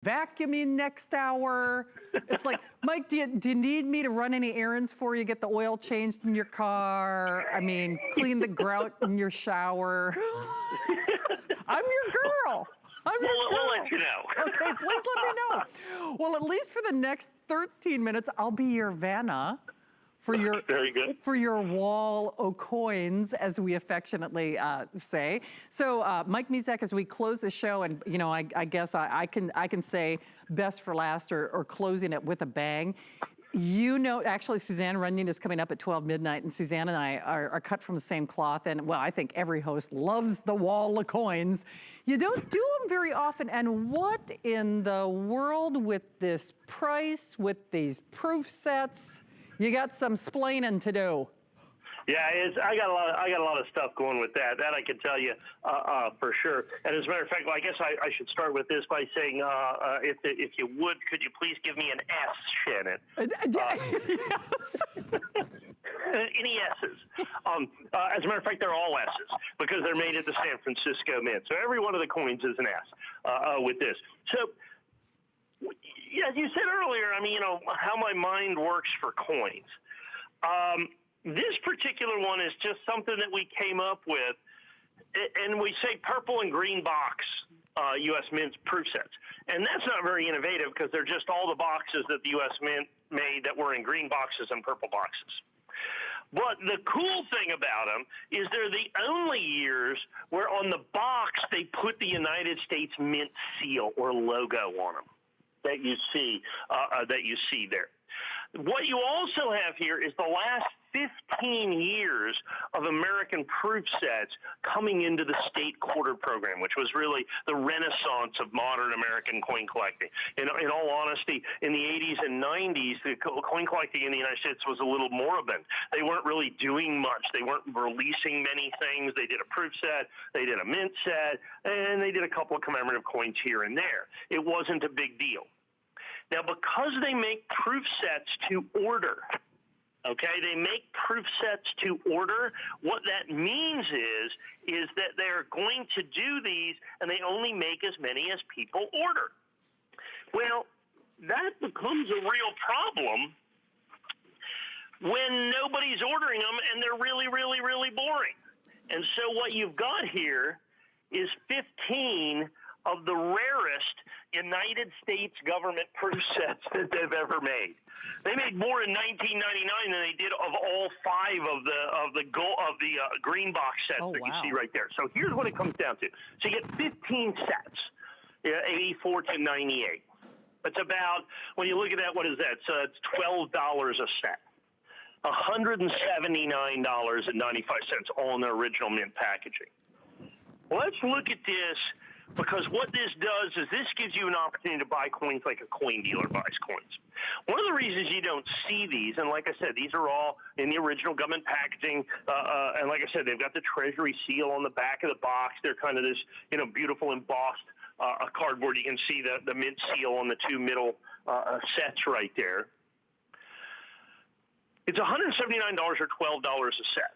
vacuuming next hour. It's like, Mike, do you need me to run any errands for you? Get the oil changed in your car? I mean, clean the grout in your shower? I'm your girl. We'll let you know. Okay, please let me know. Well, at least for the next 13 minutes, I'll be your Vanna for your Very good. for your wall o' coins, as we affectionately say. So, Mike Mezek, as we close the show, and you know, I guess I can say best for last or closing it with a bang. You know, actually, Suzanne Runyon is coming up at 12 midnight, and Suzanne and I are cut from the same cloth. And well, I think every host loves the wall of coins. You don't do them very often. And what in the world with this price, with these proof sets? You got some splaining to do. Yeah, I got a lot of stuff going with that. That I can tell you for sure. And as a matter of fact, well, I guess I should start with this by saying, if you would, could you please give me an S, Shannon? Yes. Any S's? As a matter of fact, they're all S's because they're made at the San Francisco Mint. So every one of the coins is an S with this. So, yeah, as you said earlier, I mean, you know, how my mind works for coins. This particular one is just something that we came up with, and we say purple and green box U.S. Mint proof sets. And that's not very innovative because they're just all the boxes that the U.S. Mint made that were in green boxes and purple boxes. But the cool thing about them is they're the only years where on the box they put the United States Mint seal or logo on them that you see there. What you also have here is the last 15 years of American proof sets coming into the state quarter program, which was really the renaissance of modern American coin collecting. In all honesty, in the 80s and 90s, the coin collecting in the United States was a little moribund. They weren't really doing much. They weren't releasing many things. They did a proof set, they did a mint set, and they did a couple of commemorative coins here and there. It wasn't a big deal. Now, because they make proof sets to order, okay, they make proof sets to order, what that means is that they're going to do these and they only make as many as people order. Well, that becomes a real problem when nobody's ordering them and they're really, really, really boring. And so what you've got here is 15 of the rarest United States government proof sets that they've ever made. They made more in 1999 than they did of all 5 of the green box sets that you see right there. So here's what it comes down to. So you get 15 sets, 84 to 98. It's about, when you look at that, what is that? So it's $12 a set. $179.95 on the original mint packaging. Well, let's look at this, because what this does is this gives you an opportunity to buy coins like a coin dealer buys coins. One of the reasons you don't see these, and like I said, these are all in the original government packaging, and like I said, they've got the Treasury seal on the back of the box. They're kind of this, you know, beautiful embossed cardboard. You can see the mint seal on the 2 middle sets right there. It's $179 or $12 a set.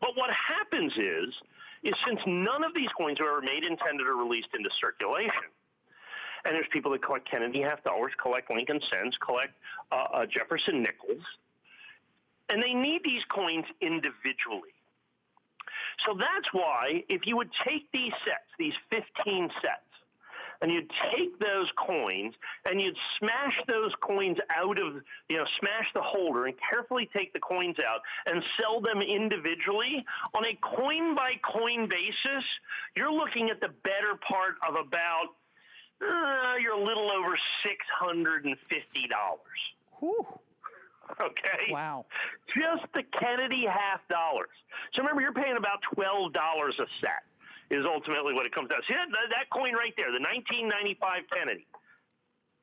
But what happens is since none of these coins are ever made, intended, or released into circulation, and there's people that collect Kennedy half dollars, collect Lincoln cents, collect Jefferson nickels, and they need these coins individually. So that's why if you would take these sets, these 15 sets, and you'd take those coins and you'd smash those coins out of, you know, smash the holder and carefully take the coins out and sell them individually on a coin-by-coin basis, you're looking at the better part of about, you're a little over $650. Whew. Okay? Wow. Just the Kennedy half dollars. So remember, you're paying about $12 a set. Is ultimately what it comes down to. See that coin right there, the 1995 Kennedy.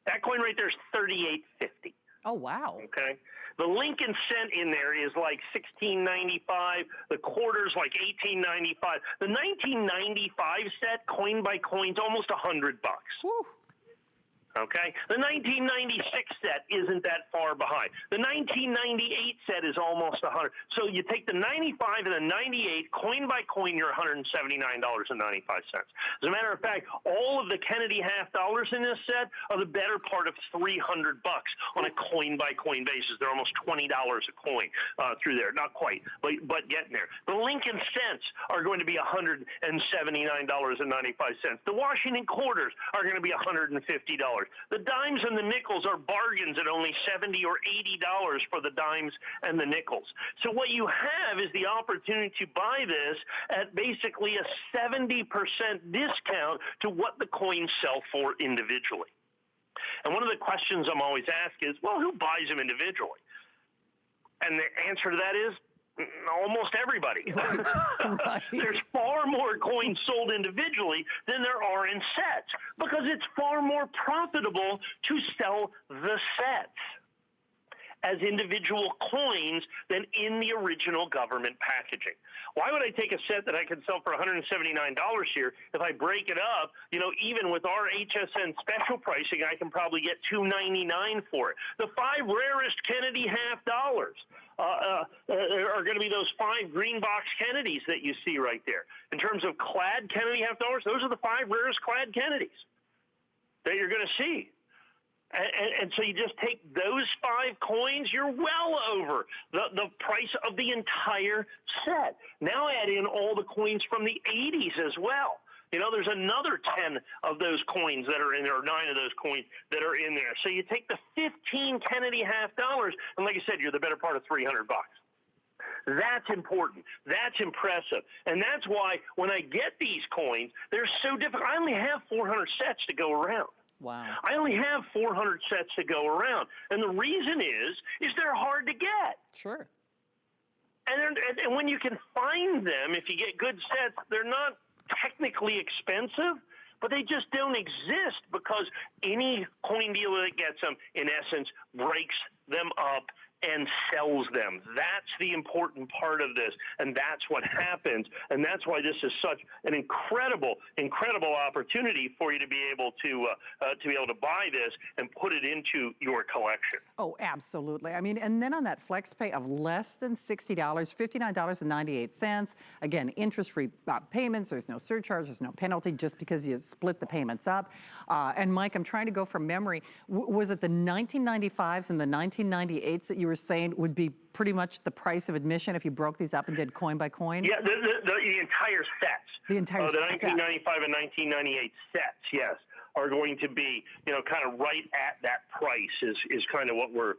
That coin right there is $38.50. Oh, wow. Okay. The Lincoln cent in there is like $16.95. The quarter's like $18.95. The 1995 set, coin by coin's almost $100. Whew. Okay? The 1996 set isn't that far behind. The 1998 set is almost 100. So you take the 95 and the 98, coin by coin, you're $179.95. As a matter of fact, all of the Kennedy half dollars in this set are the better part of $300 on a coin by coin basis. They're almost $20 a coin through there. Not quite, but getting there. The Lincoln cents are going to be $179.95. The Washington quarters are going to be $150. The dimes and the nickels are bargains at only $70 or $80 for the dimes and the nickels. So what you have is the opportunity to buy this at basically a 70% discount to what the coins sell for individually. And one of the questions I'm always asked is, well, who buys them individually? And the answer to that is almost everybody. Right. Right. There's far more coins sold individually than there are in sets because it's far more profitable to sell the sets as individual coins than in the original government packaging. Why would I take a set that I can sell for $179 here if I break it up? You know, even with our HSN special pricing, I can probably get $299 for it. The 5 rarest Kennedy half dollars are going to be those 5 green box Kennedys that you see right there. In terms of clad Kennedy half dollars, those are the 5 rarest clad Kennedys that you're going to see. And so you just take those 5 coins, you're well over the price of the entire set. Now add in all the coins from the 80s as well. You know, there's another 10 of those coins that are in there, or 9 of those coins that are in there. So you take the 15 Kennedy half dollars, and like I said, you're the better part of $300. That's important. That's impressive. And that's why when I get these coins, they're so difficult. I only have 400 sets to go around. Wow. I only have 400 sets to go around. And the reason is they're hard to get. Sure. And when you can find them, if you get good sets, they're not technically expensive, but they just don't exist because any coin dealer that gets them, in essence, breaks them up and sells them. That's the important part of this, and that's what happens, and that's why this is such an incredible opportunity for you to be able to buy this and put it into your collection. Oh, absolutely. I mean, and then on that flex pay of less than $60, $59.98. Again, interest-free payments. There's no surcharge. There's no penalty just because you split the payments up. And Mike, I'm trying to go from memory. Was it the 1995s and the 1998s that you were saying would be pretty much the price of admission if you broke these up and did coin by coin? Yeah, the entire sets. The entire the 1995 and 1998 sets, yes, are going to be, you know, kind of right at that price is kind of what we're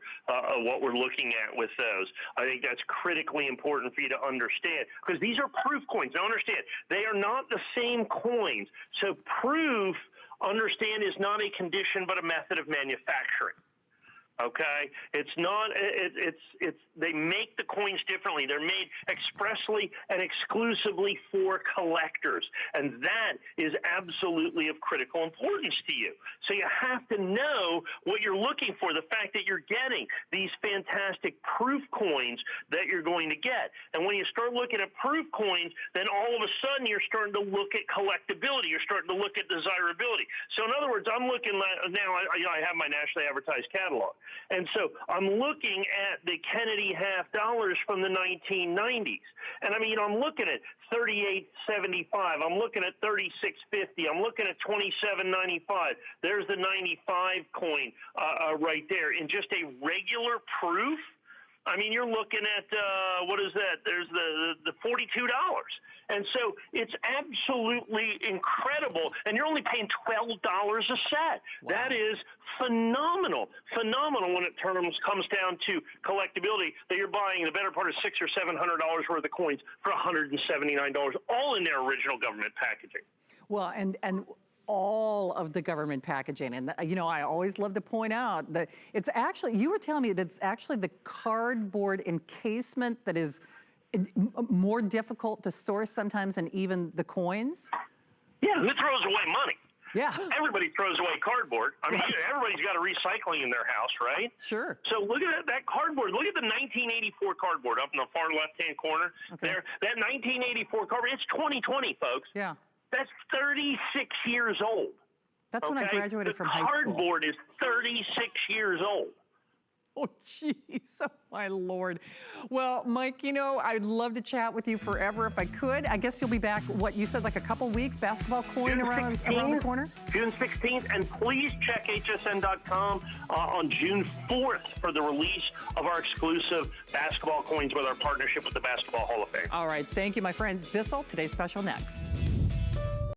looking at with those. I think that's critically important for you to understand because these are proof coins. Now understand, they are not the same coins. So proof, understand, is not a condition but a method of manufacturing. Okay, it's not. They make the coins differently. They're made expressly and exclusively for collectors, and that is absolutely of critical importance to you. So you have to know what you're looking for. The fact that you're getting these fantastic proof coins that you're going to get, and when you start looking at proof coins, then all of a sudden you're starting to look at collectability. You're starting to look at desirability. So in other words, I'm looking now. I have my nationally advertised catalog. And so I'm looking at the Kennedy half dollars from the 1990s. And I mean, I'm looking at $38.75. I'm looking at $36.50. I'm looking at $27.95. There's the 95 coin right there. In just a regular proof, I mean, you're looking at, what is that? There's the $42. And so it's absolutely incredible. And you're only paying $12 a set. Wow. That is phenomenal when it comes down to collectability, that you're buying the better part of $600 or $700 worth of coins for $179, all in their original government packaging. Well, and all of the government packaging. And, you know, I always love to point out that it's actually, you were telling me that it's actually the cardboard encasement that is more difficult to source sometimes than even the coins? Yeah, who throws away money? Yeah. Everybody throws away cardboard. I mean, right. Everybody's got a recycling in their house, right? Sure. So look at that cardboard. Look at the 1984 cardboard up in the far left-hand corner there. That 1984 cardboard, it's 2020, folks. Yeah. That's 36 years old. That's when I graduated from high school. The cardboard is 36 years old. Oh, geez. Oh, my Lord. Well, Mike, you know, I'd love to chat with you forever if I could. I guess you'll be back, what, you said like a couple weeks, basketball coin around the corner? June 16th, and please check hsn.com on June 4th for the release of our exclusive basketball coins with our partnership with the Basketball Hall of Fame. All right. Thank you, my friend. Bissell, today's special next.